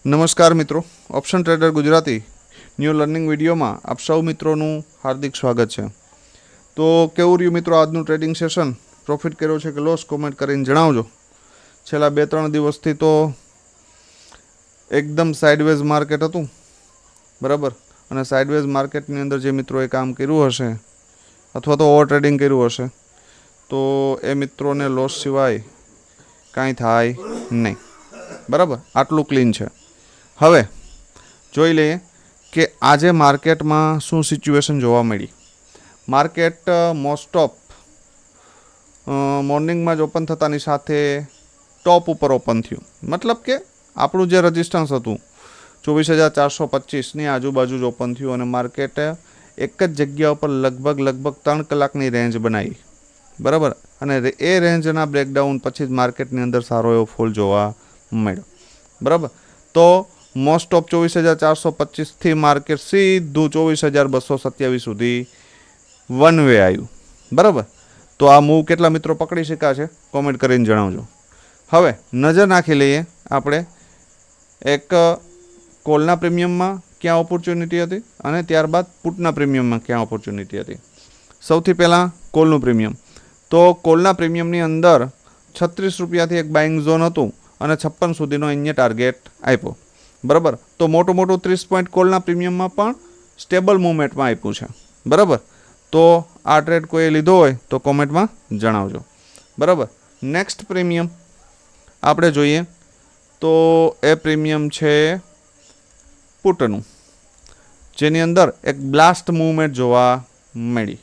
નમસ્કાર મિત્રો, option trader Gujarati new learning વિડીયોમાં આપ સૌ મિત્રોનું હાર્દિક સ્વાગત છે. તો કેવું રહ્યું મિત્રો આજનું ટ્રેડિંગ સેશન? પ્રોફિટ કર્યો છે કે લોસ? કોમેન્ટ કરીને જણાવજો. છેલ્લા 2-3 દિવસથી તો એકદમ સાઇડવેઝ માર્કેટ હતું, બરાબર. અને સાઇડવેઝ માર્કેટની અંદર જે મિત્રોએ કામ કર્યું હશે અથવા તો ઓવર ટ્રેડિંગ કર્યું હશે તો એ મિત્રોને લોસ સિવાય કાંઈ થાય નહીં, બરાબર. આટલું ક્લીન છે. હવે જોઈ લઈએ કે આજે માર્કેટમાં શું સિચ્યુએશન જોવા મળી. માર્કેટ મોસ્ટ ઓફ મોર્નિંગમાં જ ઓપન થતાની સાથે ટોપ ઉપર ઓપન થયું. મતલબ કે આપણું જે રજિસ્ટન્સ હતું 24,425ની આજુબાજુ જ ઓપન થયું અને માર્કેટે એક જ જગ્યા ઉપર લગભગ 3 કલાકની રેન્જ બનાવી, બરાબર. અને એ રેન્જના બ્રેકડાઉન પછી જ માર્કેટની અંદર સારો એવો ફોલ જોવા મળ્યો, બરાબર. તો મોસ્ટ ઓફ 24,425થી માર્કેટ સીધું 24,227 સુધી વન વે આવ્યું, બરાબર. તો આ મૂવ કેટલા મિત્રો પકડી શક્યા છે કોમેન્ટ કરીને જણાવજો. હવે નજર નાખી લઈએ આપણે એક કોલના પ્રીમિયમમાં ક્યાં ઓપોર્ચ્યુનિટી હતી અને ત્યારબાદ પુટના પ્રીમિયમમાં ક્યાં ઓપોર્ચ્યુનિટી હતી. સૌથી પહેલાં કોલનું પ્રીમિયમ. તો કોલના પ્રીમિયમની અંદર 36 રૂપિયાથી એક બાઇંગ ઝોન હતું અને 56 સુધીનો અહીંયા ટાર્ગેટ આપ્યો, બરાબર. તો મોટું 30 પોઈન્ટ કોલના પ્રીમિયમમાં પણ સ્ટેબલ મૂવમેન્ટમાં આપ્યું છે, બરાબર. તો આ ટ્રેડ કોઈએ લીધો હોય તો કોમેન્ટમાં જણાવજો, બરાબર. નેક્સ્ટ પ્રીમિયમ આપણે જોઈએ તો એ પ્રીમિયમ છે પુટનું, જેની અંદર એક બ્લાસ્ટ મૂવમેન્ટ જોવા મળી.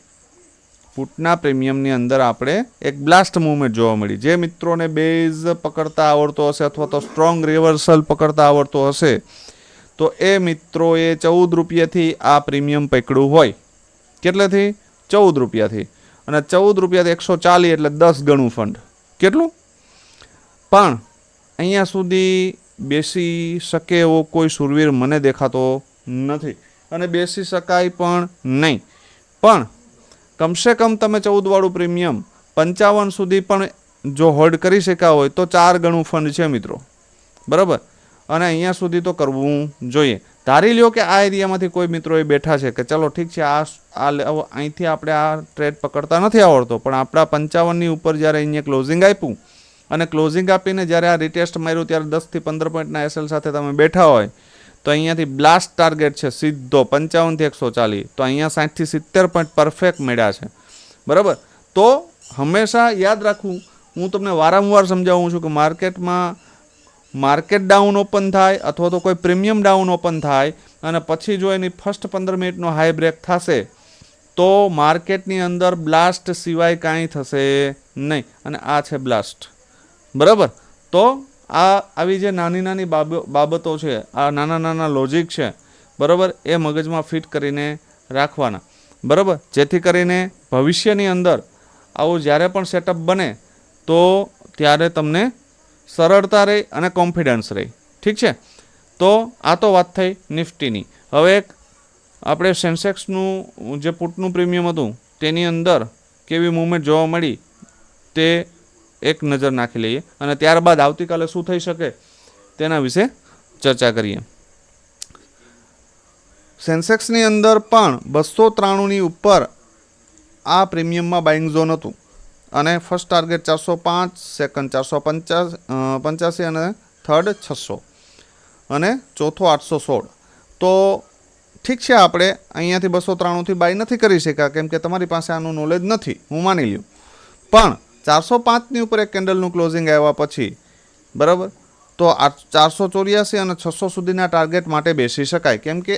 પુટના પ્રીમિયમની અંદર આપણે એક બ્લાસ્ટ મૂવમેન્ટ જોવા મળી. જે મિત્રોને બેઝ પકડતા આવડતો હશે અથવા તો સ્ટ્રોંગ રિવર્સલ પકડતા આવડતો હશે તો એ મિત્રોએ 14 રૂપિયાથી આ પ્રીમિયમ પકડ્યું હોય. કેટલેથી? 14 રૂપિયાથી. અને 14 રૂપિયાથી 140 એટલે 10 ગણું ફંડ. કેટલું? પણ અહીંયા સુધી બેસી શકે એવો કોઈ સુરવીર મને દેખાતો નથી અને બેસી શકાય પણ નહીં. પણ કમસે કમ તમે 14 વાળું પ્રીમિયમ 55 સુધી પણ જો હોલ્ડ કરી શક્યા હોય તો 4 ગણું ફંડ છે મિત્રો, બરાબર. અને અહીંયા સુધી તો કરવું જોઈએ. ધારી લ્યો કે આ એરિયામાંથી કોઈ મિત્રોએ બેઠા છે કે ચલો ઠીક છે, અહીંથી આપણે આ ટ્રેડ પકડતા નથી આવડતો, પણ આપણા 55ની ઉપર જ્યારે અહીંયા ક્લોઝિંગ આપ્યું અને ક્લોઝિંગ આપીને જ્યારે આ રિટેસ્ટ માર્યું ત્યારે 10 થી 15 પોઈન્ટના એસએલ સાથે તમે બેઠા હોય તો અહીંયાથી બ્લાસ્ટ ટાર્ગેટ છે સીધો 55થી 140. તો અહીંયા 60 થી 70 પોઈન્ટ પરફેક્ટ મળ્યા છે, બરાબર. તો હંમેશા યાદ રાખવું, હું તમને વારંવાર સમજાવું છું કે માર્કેટમાં માર્કેટ ડાઉન ઓપન થાય અથવા તો કોઈ પ્રીમિયમ ડાઉન ઓપન થાય અને પછી જો એની ફર્સ્ટ 15 મિનિટનો હાઈ બ્રેક થશે તો માર્કેટની અંદર બ્લાસ્ટ સિવાય કાંઈ થશે નહીં. અને આ છે બ્લાસ્ટ, બરાબર. તો આ આવી જે નાની બાબતો છે, આ નાના લોજિક છે, બરાબર, એ મગજમાં ફિટ કરીને રાખવાના, બરાબર. જેથી કરીને ભવિષ્યની અંદર આવું જ્યારે પણ સેટઅપ બને તો ત્યારે તમને સરળતા રહે અને કોન્ફિડન્સ રહે, ઠીક છે. તો આ તો વાત થઈ નિફ્ટીની. હવે એક આપણે સેન્સેક્સનું જે પુટનું પ્રીમિયમ હતું તેની અંદર કેવી મૂવમેન્ટ જોવા મળી તે એક નજર નાખી લઈએ અને ત્યારબાદ આવતીકાલે શું થઈ શકે તેના વિશે ચર્ચા કરીએ. સેન્સેક્સની અંદર પણ 293ની ઉપર આ પ્રીમિયમમાં બાઇંગ ઝોન હતું અને ફર્સ્ટ ટાર્ગેટ 405, સેકન્ડ 485 અને થર્ડ 600 અને ચોથો 816. તો ઠીક છે, આપણે અહીંયાથી 293થી બાય નથી કરી શક્યા કેમ કે તમારી પાસે આનું નોલેજ નથી, હું માની લ્યું. પણ 405ની ઉપર એક કેન્ડલનું ક્લોઝિંગ આવ્યા પછી, બરાબર, તો 484 અને 600 સુધીના ટાર્ગેટ માટે બેસી શકાય કેમ કે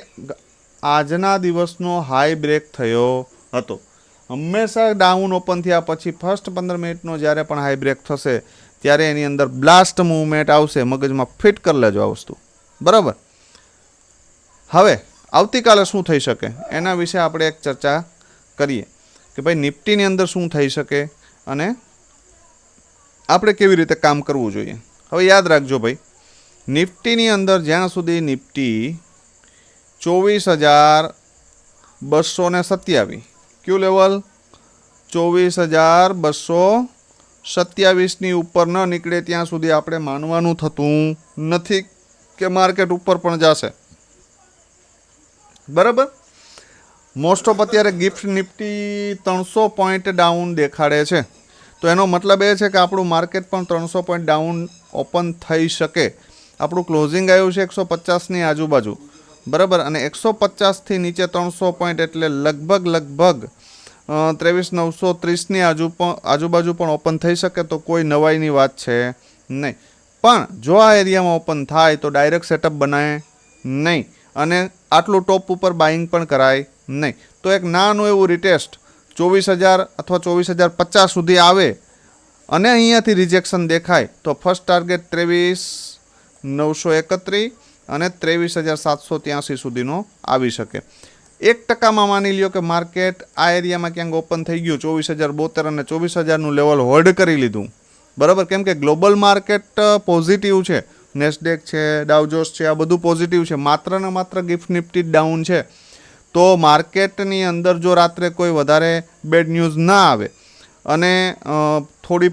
આજના દિવસનો હાઈ બ્રેક થયો હતો. હંમેશા ડાઉન ઓપન થયા પછી ફર્સ્ટ 15 મિનિટનો જ્યારે પણ હાઈ બ્રેક થશે ત્યારે એની અંદર બ્લાસ્ટ મૂવમેન્ટ આવશે. મગજમાં ફિટ કરી લેજો આ વસ્તુ, બરાબર. હવે આવતીકાલે શું થઈ શકે એના વિશે આપણે એક ચર્ચા કરીએ કે ભાઈ નિફ્ટીની અંદર શું થઈ શકે અને આપણે કેવી રીતે કામ કરવું જોઈએ. હવે યાદ રાખજો ભાઈ, નિફ્ટીની અંદર જ્યાં સુધી નિફ્ટી 24,227 કયું લેવલ 24,227ની ઉપર ન નીકળે ત્યાં સુધી આપણે માનવાનું થતું નથી કે માર્કેટ ઉપર પણ જશે. બરાબર. મોસ્ટ ઓફ અત્યારે ગિફ્ટ નિફ્ટી 300 પોઈન્ટ ડાઉન દેખાડે છે. તો એનો મતલબ એ છે કે આપણું માર્કેટ પણ 300 પોઈન્ટ ડાઉન ઓપન થઈ શકે. આપણું ક્લોઝિંગ આવ્યું છે 150ની આજુબાજુ. બરાબર. અને 150થી નીચે 300 પોઈન્ટ એટલે લગભગ 23,930ની આજુબાજુ પણ ઓપન થઈ શકે. તો કોઈ નવાઈની વાત છે નહીં. પણ જો આ એરિયામાં ઓપન થાય તો ડાયરેક્ટ સેટઅપ બનાય નહીં અને આટલું ટોપ ઉપર બાઇંગ પણ કરાય નહીં. તો એક નાનું એવું રિટેસ્ટ 24,000 અથવા 24,050 સુધી આવે અને અહીંયાથી રિજેક્શન દેખાય તો ફર્સ્ટ ટાર્ગેટ 23,931 અને 23,783 સુધીનો આવી શકે. 1% માની લ્યો કે માર્કેટ આ એરિયામાં ક્યાંક ઓપન થઈ ગયું 24,072 અને 24,000નું લેવલ હોલ્ડ કરી લીધું. બરાબર. કેમ કે ગ્લોબલ માર્કેટ પોઝિટિવ છે. નેસ્ડેક છે, ડાઉજોસ છે, આ બધું પોઝિટિવ છે. માત્ર ને માત્ર ગિફ્ટ નિફ્ટી ડાઉન છે. તો માર્કેટની અંદર જો રાત્રે કોઈ વધારે બેડ ન્યૂઝ ના આવે અને થોડી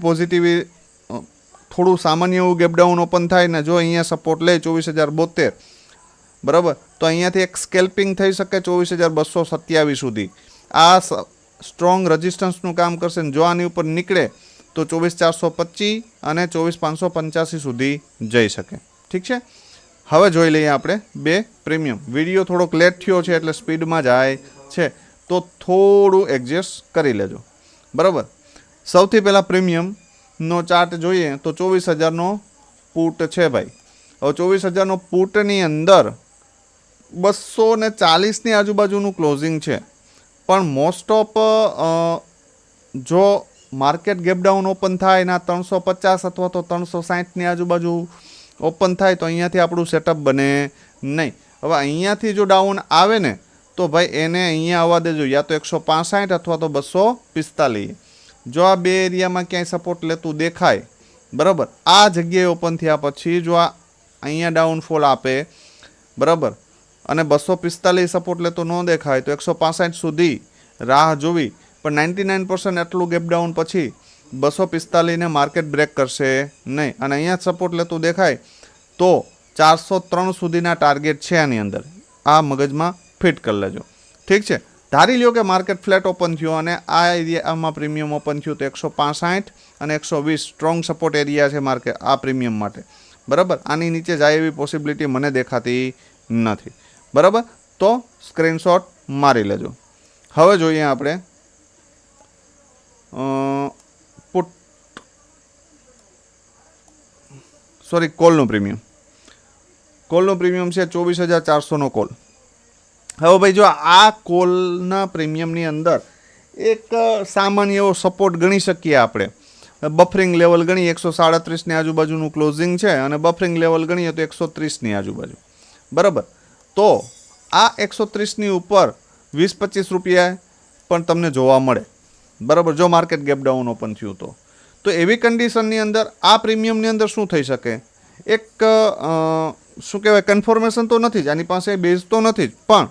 થોડું સામાન્ય એવું ગેપડાઉન ઓપન થાય ને જો અહીંયા સપોર્ટ લે 24,072, બરાબર, તો અહીંયાથી એક સ્કેલ્પિંગ થઈ શકે 24,227 સુધી. આ સ્ટ્રોંગ રેઝિસ્ટન્સનું કામ કરશે ને જો આની ઉપર નીકળે તો 24,425 અને 24,585 સુધી જઈ શકે. ઠીક છે. હવે જોઈ લઈએ આપણે બે પ્રીમિયમ. વિડીયો થોડોક લેટ થયો છે એટલે સ્પીડમાં જાય છે તો થોડું એડજસ્ટ કરી લેજો. બરાબર. સૌથી પહેલાં પ્રીમિયમનો ચાર્ટ જોઈએ તો 24,000નો પુટ છે ભાઈ. હવે 24,000નો પુટની અંદર 240ની આજુબાજુનું ક્લોઝિંગ છે. પણ મોસ્ટ ઓફ જો માર્કેટ ગેપડાઉન ઓપન થાય ના 350 અથવા તો 360ની આજુબાજુ ઓપન થાય તો અહીંયાથી આપણું સેટઅપ બને નહીં. હવે અહીંયાથી જો ડાઉન આવે ને તો ભાઈ એને અહીંયા આવવા દેજો, યા તો 165 અથવા તો 245. જો આ બે એરિયામાં ક્યાંય સપોર્ટ લેતું દેખાય, બરાબર, આ જગ્યાએ ઓપન થયા પછી જો આ અહીંયા ડાઉનફોલ આપે, બરાબર, અને 245 સપોર્ટ લેતો ન દેખાય તો 165 સુધી રાહ જોવી. પણ 99% એટલું ગેપડાઉન પછી 245ને માર્કેટ બ્રેક કરશે નહીં. અને અહીંયા સપોર્ટ લેતું દેખાય તો 403 સુધીના ટાર્ગેટ છે આની અંદર. આ મગજમાં ફિટ કરી લેજો. ઠીક છે. ધારી લ્યો કે માર્કેટ ફ્લેટ ઓપન થયો અને આ એરિયામાં પ્રીમિયમ ઓપન થયું તો 165 અને 120 સ્ટ્રોંગ સપોર્ટ એરિયા છે માર્કેટ આ પ્રીમિયમ માટે. બરાબર. આની નીચે જાય એવી પોસિબિલિટી મને દેખાતી નથી. બરાબર. તો સ્ક્રીનશોટ મારી લેજો. હવે જોઈએ આપણે કોલનું પ્રીમિયમ. કોલનું પ્રીમિયમ છે 24,400નો કોલ. હવે ભાઈ જો આ કોલના પ્રીમિયમની અંદર એક સામાન્ય એવો સપોર્ટ ગણી શકીએ આપણે. બફરિંગ લેવલ ગણીએ 137ની આજુબાજુનું ક્લોઝિંગ છે અને બફરિંગ લેવલ ગણીએ તો 130ની આજુબાજુ. બરાબર. તો આ 130ની ઉપર 20-25 રૂપિયા પણ તમને જોવા મળે. બરાબર. જો માર્કેટ ગેપ ડાઉન ઓપન થયું તો એવી કન્ડિશનની અંદર આ પ્રીમિયમની અંદર શું થઈ શકે, એક શું કહેવાય કન્ફર્મેશન તો નથી જ, આની પાસે બેઝ તો નથી જ, પણ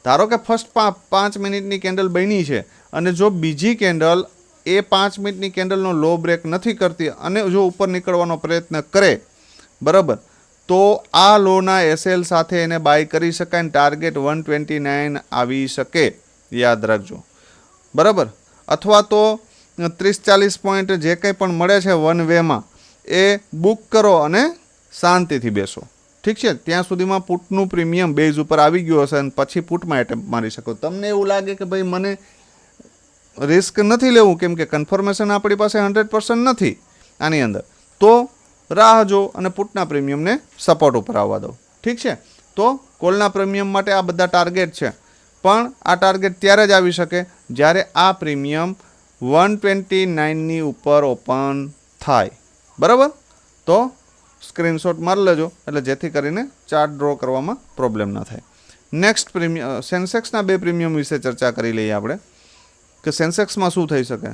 ધારો કે ફર્સ્ટ 5 મિનિટની કેન્ડલ બની છે અને જો બીજી કેન્ડલ એ 5 મિનિટની કેન્ડલનો લો બ્રેક નથી કરતી અને જો ઉપર નીકળવાનો પ્રયત્ન કરે, બરાબર, તો આ લોના એસએલ સાથે એને બાય કરી શકાય અને ટાર્ગેટ 129 આવી શકે. યાદ રાખજો. બરાબર. અથવા તો 30-40 પોઈન્ટ જે કંઈ પણ મળે છે વન વેમાં એ બુક કરો અને શાંતિથી બેસો. ઠીક છે. ત્યાં સુધીમાં પુટનું પ્રીમિયમ બેઝ ઉપર આવી ગયું હશે અને પછી પુટમાં એટેમ્પ મારી શકો. તમને એવું લાગે કે ભાઈ મને રિસ્ક નથી લેવું કેમ કે કન્ફર્મેશન આપણી પાસે 100% નથી આની અંદર, તો રાહ જો અને પુટના પ્રીમિયમને સપોર્ટ ઉપર આવવા દો. ઠીક છે. તો કોલના પ્રીમિયમ માટે આ બધા ટાર્ગેટ છે. પણ આ ટાર્ગેટ ત્યારે જ આવી શકે જ્યારે આ પ્રીમિયમ 129ની ઉપર ઓપન થાય. બરાબર. તો સ્ક્રીનશોટ મારી લેજો એટલે જેથી કરીને ચાર્ટ ડ્રો કરવામાં પ્રોબ્લેમ ના થાય. નેક્સ્ટ પ્રીમિયમ સેન્સેક્સના બે પ્રીમિયમ વિશે ચર્ચા કરી લઈએ આપણે કે સેન્સેક્સમાં શું થઈ શકે.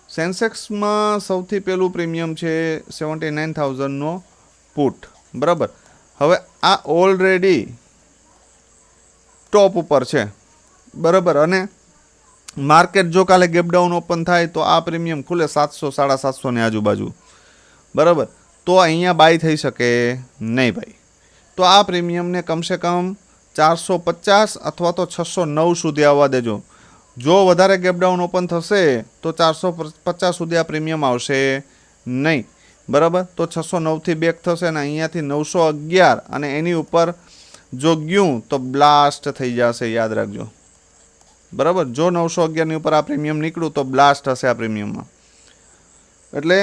સેન્સેક્સમાં સૌથી પહેલું પ્રીમિયમ છે 79,000નો પુટ. બરાબર. હવે આ ઓલરેડી ટોપ ઉપર છે. બરાબર. અને માર્કેટ જો કાલે ગેપડાઉન ઓપન થાય તો આ પ્રીમિયમ ખુલે 700-750ની આજુબાજુ. બરાબર. તો અહીંયા બાય થઈ શકે નહીં ભાઈ. તો આ પ્રીમિયમને કમસે કમ 450 અથવા તો 609 સુધી આવવા દેજો. જો વધારે ગેપડાઉન ઓપન થશે તો 450 સુધી આ પ્રીમિયમ આવશે નહીં. બરાબર, તો 609થી બેક થશે અને અહીંયાથી 911 અને એની ઉપર જો ગયું તો બ્લાસ્ટ થઈ જશે, યાદ રાખજો. બરાબર, જો 911ની ઉપર આ પ્રીમિયમ નીકળ્યું તો બ્લાસ્ટ હશે આ પ્રીમિયમમાં. એટલે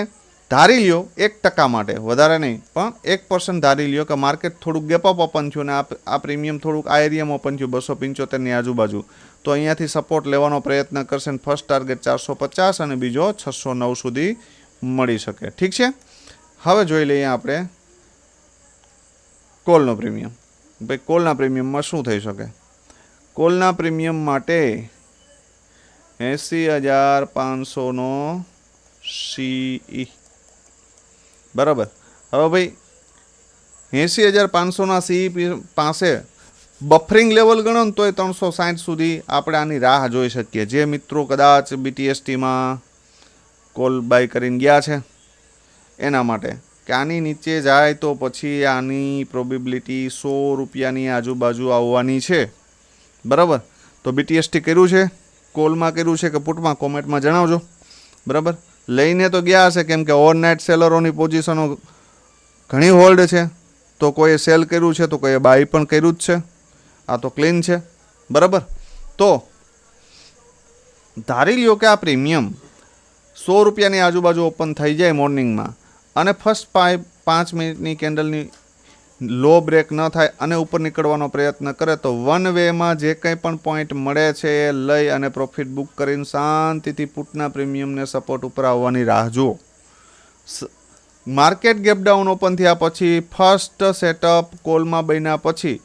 ધારી લ્યો 1% માટે, વધારે નહીં પણ 1% ધારી લ્યો કે માર્કેટ થોડુંક ગેપઅપ ઓપન થયું અને આ પ્રીમિયમ થોડુંક આ એરિયામાં ઓપન થયું 275ની આજુબાજુ, તો અહીંયાથી સપોર્ટ લેવાનો પ્રયત્ન કરશે. ફર્સ્ટ ટાર્ગેટ 450 અને બીજો 609 સુધી મળી શકે. ઠીક છે, હવે જોઈ લઈએ આપણે કોલનો પ્રીમિયમ. ભાઈ કોલના પ્રીમિયમમાં શું થઈ શકે? કોલના પ્રીમિયમ માટે 80,500નો CE. બરાબર, હવે ભાઈ 80,500ના CE પાસે બફરિંગ લેવલ ગણો ને તોય 360 સુધી આપણે આની રાહ જોઈ શકીએ. જે મિત્રો કદાચ BTSTમાં કોલ બાય કરીને ગયા છે એના માટે કે આની નીચે જાય તો પછી આની પ્રોબેબિલિટી 100 રૂપિયાની આજુબાજુ આવવાની છે. બરાબર, તો BTST કર્યું છે, કોલમાં કર્યું છે કે પુટમાં, કોમેન્ટમાં જણાવજો. બરાબર, લઈને તો ગયા હશે કેમ કે ઓવરનાઇટ સેલરોની પોઝિશનો ઘણી હોલ્ડ છે. તો કોઈએ સેલ કર્યું છે તો કોઈએ બાય પણ કર્યું જ છે. આ તો ક્લીન છે. બરાબર, તો ધારી લ્યો કે આ પ્રીમિયમ 100 રૂપિયાની આજુબાજુ ઓપન થઈ જાય મોર્નિંગમાં અને ફર્સ્ટ 5 મિનિટની કેન્ડલની લો બ્રેક ન થાય અને ઉપર નીકળવાનો પ્રયત્ન કરે તો વન વેમાં જે કંઈ પણ પોઈન્ટ મળે છે એ લઈ અને પ્રોફિટ બુક કરીને શાંતિથી પુટના પ્રીમિયમને સપોર્ટ ઉપર આવવાની રાહ જુઓ. માર્કેટ ગેપડાઉન ઓપન થયા પછી ફર્સ્ટ સેટઅપ કોલમાં બન્યા પછી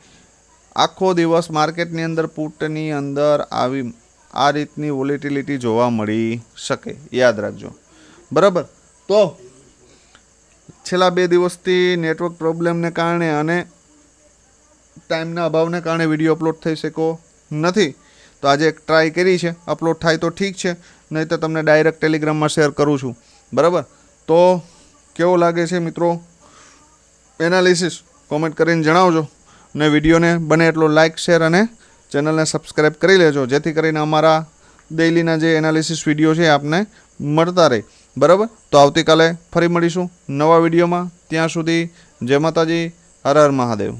આખો દિવસ માર્કેટની અંદર પુટની અંદર આવી આ રીતની વોલેટિલિટી જોવા મળી શકે, યાદ રાખજો. બરાબર, તો છેલ્લા 2 દિવસથી નેટવર્ક પ્રોબ્લેમને કારણે અને ટાઈમના અભાવને કારણે વિડીયો અપલોડ થઈ શક્યો નથી. તો આજે એક ટ્રાય કરી છે, અપલોડ થાય તો ઠીક છે, નહીં તો તમને ડાયરેક્ટ ટેલિગ્રામમાં શેર કરું છું. બરાબર, તો કેવો લાગે છે મિત્રો એનાલિસિસ કોમેન્ટ કરીને જણાવજો. ને વિડીયોને બને એટલો લાઇક, શેર અને ચેનલને સબસ્ક્રાઈબ કરી લેજો જેથી કરીને અમારા ડેઇલીના જે એનાલિસિસ વિડીયો છે આપને મળતા રહે. બરાબર, તો આવતીકાલે ફરી મળીશું નવા વિડીયોમાં. ત્યાં સુધી જય માતાજી, હર હર મહાદેવ.